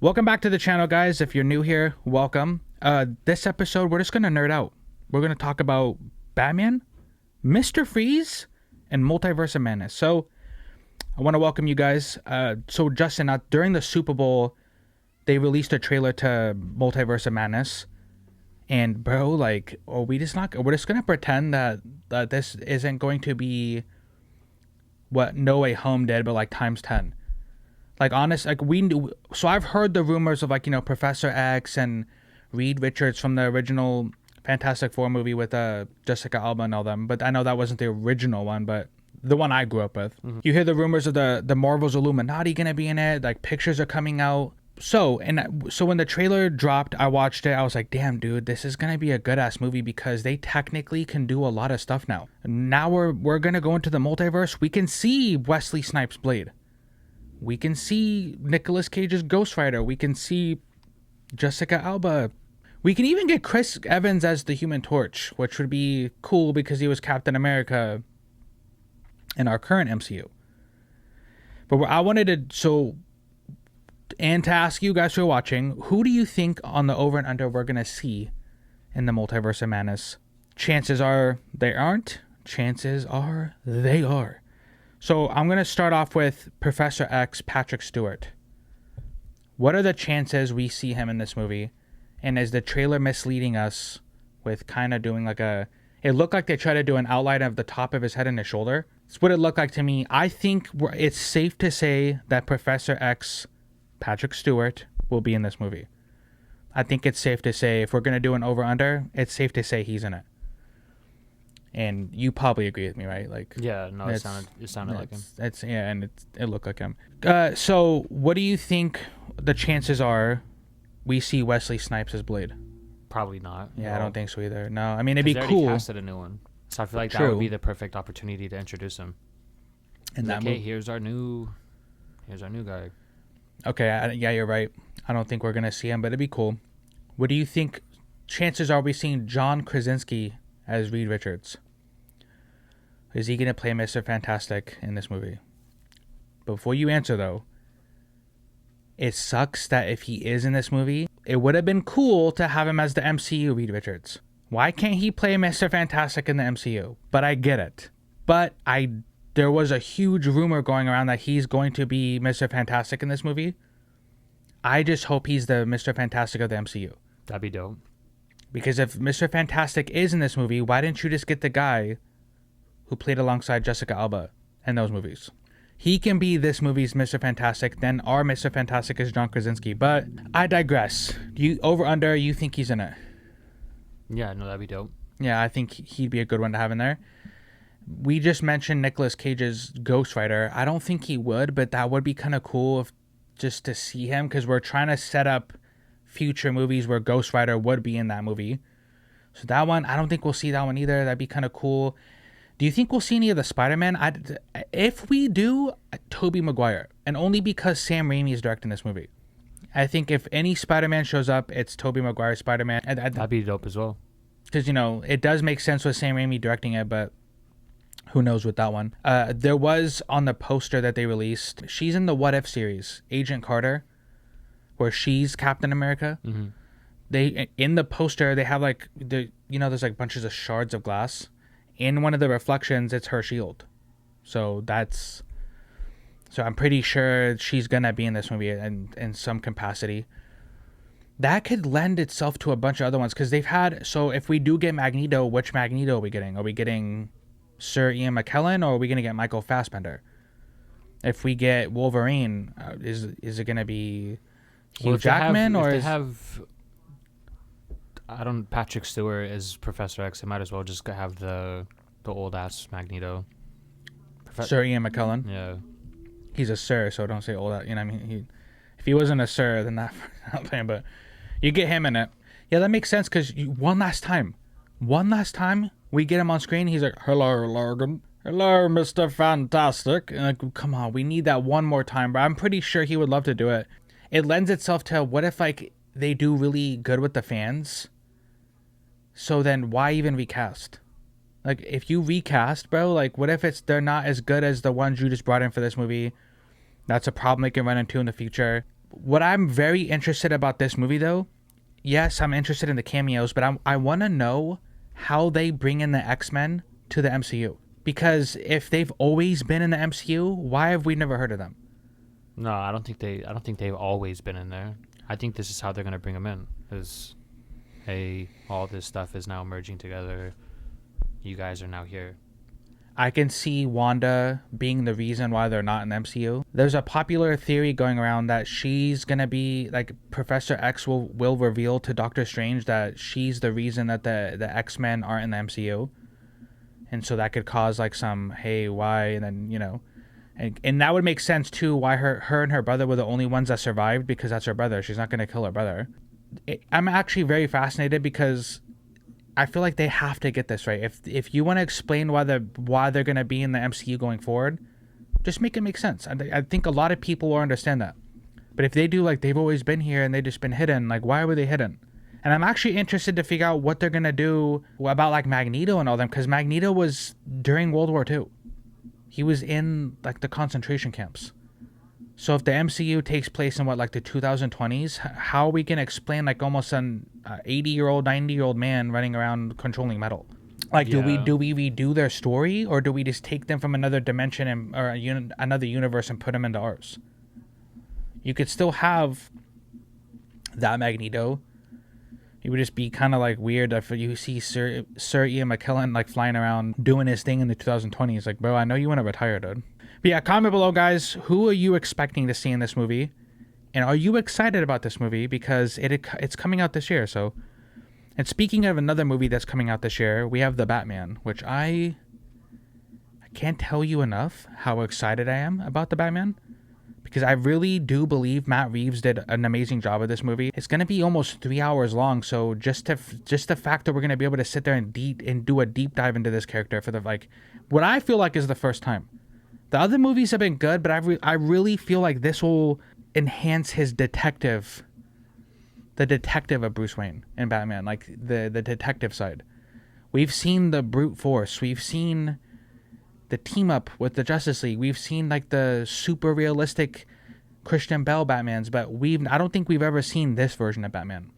Welcome back to the channel, guys. If you're new here, welcome. This episode, we're just going to nerd out. We're going to talk about Batman, Mr. Freeze, and Multiverse of Madness. So, I want to welcome you guys. So, Justin, during the Super Bowl, they released a trailer to Multiverse of Madness. And, bro, like, we're just going to pretend that this isn't going to be what No Way Home did, but like times 10. Like, honest, like, so I've heard the rumors of, like, you know, Professor X and Reed Richards from the original Fantastic Four movie with Jessica Alba and all them, but I know that wasn't the original one, but the one I grew up with. Mm-hmm. You hear the rumors of the Marvel's Illuminati gonna be in it, like, pictures are coming out. So when the trailer dropped, I watched it, I was like, damn, dude, this is gonna be a good-ass movie because they technically can do a lot of stuff now. Now we're gonna go into the multiverse. We can see Wesley Snipes' Blade. We can see Nicolas Cage's Ghost Rider. We can see Jessica Alba. We can even get Chris Evans as the Human Torch, which would be cool because he was Captain America in our current MCU. But I wanted to, to ask you guys who are watching, who do you think on the over and under we're going to see in the Multiverse of Madness? Chances are they aren't. Chances are they are. So I'm going to start off with Professor X, Patrick Stewart. What are the chances we see him in this movie? And is the trailer misleading us with kind of doing like it looked like they tried to do an outline of the top of his head and his shoulder. It's what it looked like to me. I think it's safe to say that Professor X, Patrick Stewart, will be in this movie. I think it's safe to say, if we're going to do an over-under, it's safe to say he's in it. And you probably agree with me, right? Like, yeah, no, it sounded like him. It looked like him. So what do you think the chances are we see Wesley Snipes as Blade? Probably not. Yeah, no. I don't think so either. No, I mean, it'd be cool. They already casted a new one, so I feel like that would be the perfect opportunity to introduce him. And that here's our new guy. Okay, yeah, you're right. I don't think we're gonna see him, but it'd be cool. What do you think? Chances are we seeing John Krasinski as Reed Richards? Is he going to play Mr. Fantastic in this movie? Before you answer, though, it sucks that if he is in this movie, it would have been cool to have him as the MCU Reed Richards. Why can't he play Mr. Fantastic in the MCU? But I get it. But there was a huge rumor going around that he's going to be Mr. Fantastic in this movie. I just hope he's the Mr. Fantastic of the MCU. That'd be dope. Because if Mr. Fantastic is in this movie, why didn't you just get the guy who played alongside Jessica Alba in those movies? He can be this movie's Mr. Fantastic, then our Mr. Fantastic is John Krasinski. But I digress. You think he's in it? Yeah, no, that'd be dope. Yeah, I think he'd be a good one to have in there. We just mentioned Nicolas Cage's Ghost Rider. I don't think he would, but that would be kind of cool just to see him, because we're trying to set up future movies where Ghost Rider would be in that movie. So that one, I don't think we'll see that one either. That'd be kind of cool. Do you think we'll see any of the Spider-Man? If we do, Tobey Maguire. And only because Sam Raimi is directing this movie. I think if any Spider-Man shows up, it's Tobey Maguire Spider-Man. That'd be dope as well. Because, you know, it does make sense with Sam Raimi directing it, but who knows with that one. There was, on the poster that they released, she's in the What If series, Agent Carter, where she's Captain America. Mm-hmm. They, in the poster, they have like there's like bunches of shards of glass. In one of the reflections, it's her shield. So I'm pretty sure she's gonna be in this movie in some capacity. That could lend itself to a bunch of other ones, because they've had. So if we do get Magneto, which Magneto are we getting? Are we getting Sir Ian McKellen, or are we gonna get Michael Fassbender? If we get Wolverine, is it gonna be Hugh Jackman, or if they have Patrick Stewart as Professor X, they might as well just have the old ass Magneto. Sir Ian McKellen. Yeah, he's a sir, so don't say old. You know, what I mean, if he wasn't a sir, then not playing. But you get him in it. Yeah, that makes sense, because one last time, we get him on screen. He's like, "Hello, Logan. Hello, Mr. Fantastic." And like, come on, we need that one more time. But I'm pretty sure he would love to do it. It lends itself to, what if like they do really good with the fans? So then why even recast? Like, if you recast, bro, like, what if they're not as good as the ones you just brought in for this movie? That's a problem they can run into in the future. what I'm very interested about this movie, though, yes, I'm interested in the cameos, but I want to know how they bring in the X-Men to the MCU. Because if they've always been in the MCU, why have we never heard of them? No, I don't think they've always been in there. I think this is how they're gonna bring them in. Is, hey, all this stuff is now merging together. You guys are now here. I can see Wanda being the reason why they're not in the MCU. There's a popular theory going around that she's gonna be like Professor X will reveal to Doctor Strange that she's the reason that the X-Men aren't in the MCU, and so that could cause like some hey why, and then and that would make sense too why her and her brother were the only ones that survived, because that's her brother. She's not gonna kill her brother. I'm actually very fascinated because I feel like they have to get this right. If you want to explain why they're going to be in the MCU going forward, just make it make sense. I think a lot of people will understand that. But if they do like they've always been here and they've just been hidden, like why were they hidden? And I'm actually interested to figure out what they're going to do about like Magneto and all them, because Magneto was during World War II. He was in like the concentration camps. So if the MCU takes place in like the 2020s, how are we going to explain like almost an 80-year-old, 90-year-old man running around controlling metal? Like, do we redo their story, or do we just take them from another dimension or another universe and put them into ours? You could still have that Magneto. It would just be kind of like weird if you see Sir Ian McKellen like flying around doing his thing in the 2020s. Like, bro, I know you want to retire, dude. But yeah, comment below, guys. Who are you expecting to see in this movie? And are you excited about this movie? Because it's coming out this year. So, and speaking of another movie that's coming out this year, we have The Batman, which I can't tell you enough how excited I am about The Batman. Because I really do believe Matt Reeves did an amazing job of this movie. It's going to be almost 3 hours long. So just the fact that we're going to be able to sit there and do a deep dive into this character for what I feel like is the first time. The other movies have been good, but I really feel like this will enhance his the detective of Bruce Wayne in Batman, like the detective side. We've seen the brute force. We've seen the team up with the Justice League. We've seen like the super realistic Christian Bale Batmans, but I don't think we've ever seen this version of Batman.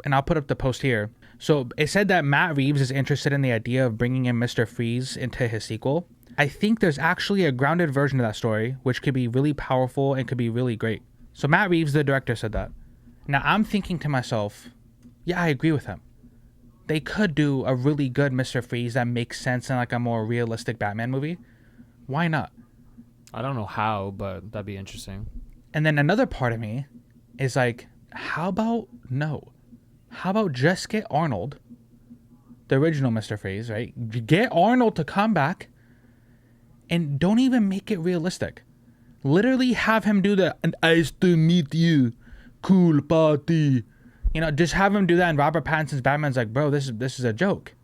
And I'll put up the post here. So it said that Matt Reeves is interested in the idea of bringing in Mr. Freeze into his sequel. I think there's actually a grounded version of that story, which could be really powerful and could be really great. So Matt Reeves, the director, said that. Now I'm thinking to myself, yeah, I agree with him. They could do a really good Mr. Freeze that makes sense in like a more realistic Batman movie. Why not? I don't know how, but that'd be interesting. And then another part of me is like, how about just get Arnold, the original Mr. Freeze, right? Get Arnold to come back and don't even make it realistic. Literally have him do the "nice to meet you, cool party." Just have him do that, and Robert Pattinson's Batman's like, bro, this is a joke.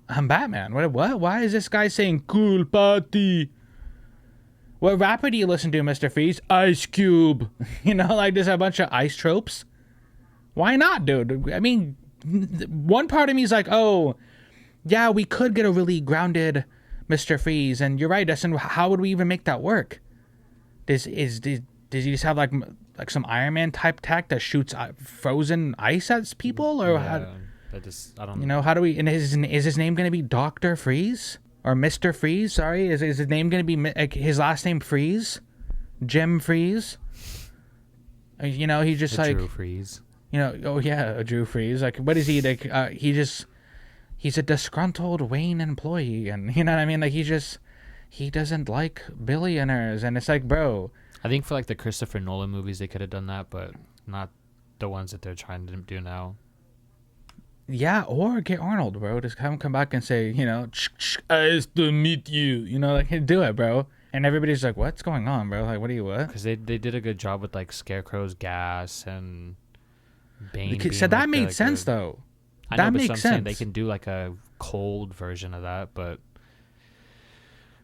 I'm Batman. What? Why is this guy saying cool party? What rapper do you listen to, Mr. Freeze? Ice Cube. Like there's a bunch of ice tropes. Why not, dude? I mean, one part of me is like, oh, yeah, we could get a really grounded Mr. Freeze, and you're right, Dustin. How would we even make that work? Does he just have like some Iron Man type tech that shoots frozen ice at people, or I don't know. How do we? And is his name going to be Dr. Freeze or Mr. Freeze? Sorry, is his name going to be like his last name Freeze, Jim Freeze? He just like Drew Freeze. Oh yeah, Drew Freeze. Like, what is he like? He's a disgruntled Wayne employee, and you know what I mean. Like he doesn't like billionaires, and it's like, bro. I think for like the Christopher Nolan movies, they could have done that, but not the ones that they're trying to do now. Yeah, or get Arnold, bro. Just have him come back and say, nice to meet you. Like, do it, bro. And everybody's like, what's going on, bro? Like, what? Because they did a good job with like Scarecrow's gas and Bane. So that made sense, though. I know, but makes sense. They can do like a cold version of that, but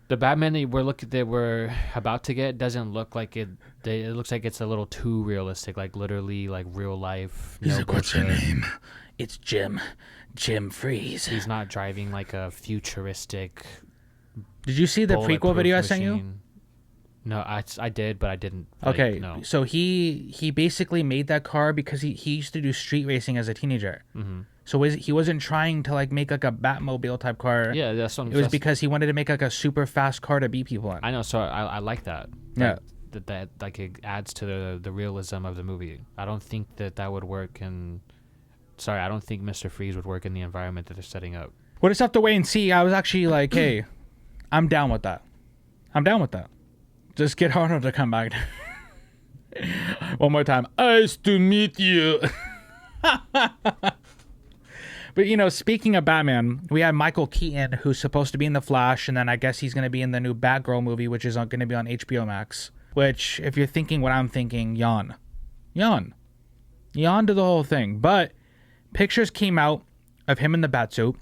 the Batman that we're about to get doesn't look like it. It looks like it's a little too realistic, like literally like real life. He's like, what's your name? It's Jim Freeze. He's not driving like a futuristic. Did you see the prequel video I sent you? No, I did, but I didn't. Okay, no. So he basically made that car because he used to do street racing as a teenager. Mm-hmm. So he wasn't trying to like make like a Batmobile type car. Yeah, that's what it was because he wanted to make like a super fast car to beat people in. I know, so I like that. Yeah. That like it adds to the realism of the movie. I don't think that would work I don't think Mr. Freeze would work in the environment that they're setting up. We'll just have to wait and see. I was actually like, hey, I'm down with that. Just get Arnold to come back. One more time. Nice to meet you. But, you know, speaking of Batman, we have Michael Keaton, who's supposed to be in The Flash, and then I guess he's going to be in the new Batgirl movie, which is going to be on HBO Max. Which, if you're thinking what I'm thinking, yawn. Yawn to the whole thing. But pictures came out of him in the Batsuit.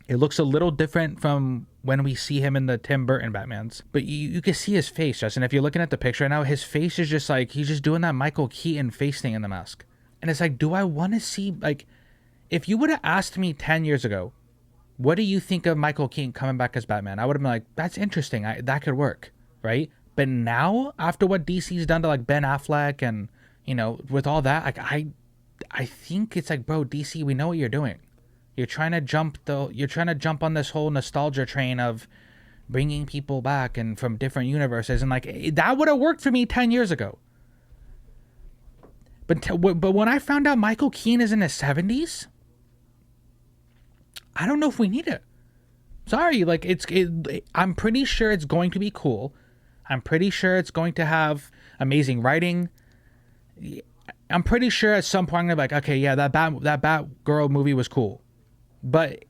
It looks a little different from when we see him in the Tim Burton Batmans. But you can see his face, Justin. If you're looking at the picture right now, his face is just like, he's just doing that Michael Keaton face thing in the mask. And it's like, do I want to see, like, if you would have asked me 10 years ago, what do you think of Michael Keaton coming back as Batman? I would have been like, that's interesting. That could work, right? But now, after what DC's done to, like, Ben Affleck and, you know, with all that, like, I think it's like, bro, DC, we know what you're doing. You're trying to jump on this whole nostalgia train of bringing people back and from different universes, and like that would have worked for me 10 years ago. But when I found out Michael Keaton is in his 70s, I don't know if we need it. Sorry, like I'm pretty sure it's going to be cool. I'm pretty sure it's going to have amazing writing. I'm pretty sure at some point I'm gonna be like, okay, yeah, that Batgirl movie was cool. But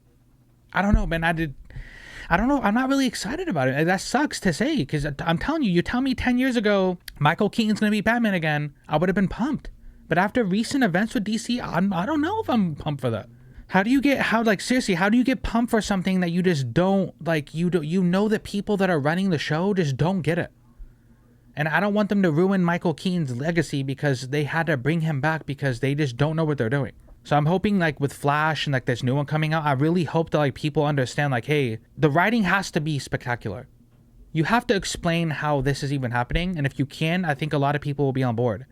I don't know, man. I don't know. I'm not really excited about it. That sucks to say, because I'm telling you, tell me 10 years ago Michael Keaton's going to be Batman again, I would have been pumped. But after recent events with DC, I don't know if I'm pumped for that. How do you get pumped for something that you just don't, like, you know the people that are running the show just don't get it. And I don't want them to ruin Michael Keaton's legacy because they had to bring him back because they just don't know what they're doing. So I'm hoping, like, with Flash and, like, this new one coming out, I really hope that, like, people understand, like, hey, the writing has to be spectacular. You have to explain how this is even happening, and if you can, I think a lot of people will be on board.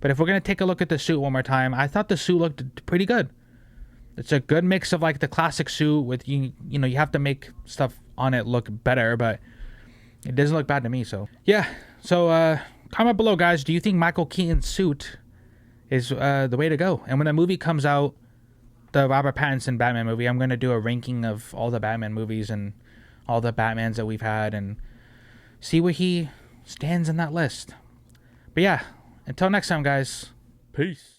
But if we're going to take a look at the suit one more time, I thought the suit looked pretty good. It's a good mix of, like, the classic suit with, you know, you have to make stuff on it look better, but it doesn't look bad to me, so. Yeah, so comment below, guys. Do you think Michael Keaton's suit is the way to go? And when the movie comes out, the Robert Pattinson Batman movie, I'm going to do a ranking of all the Batman movies and all the Batmans that we've had and see where he stands in that list. But yeah, until next time, guys. Peace.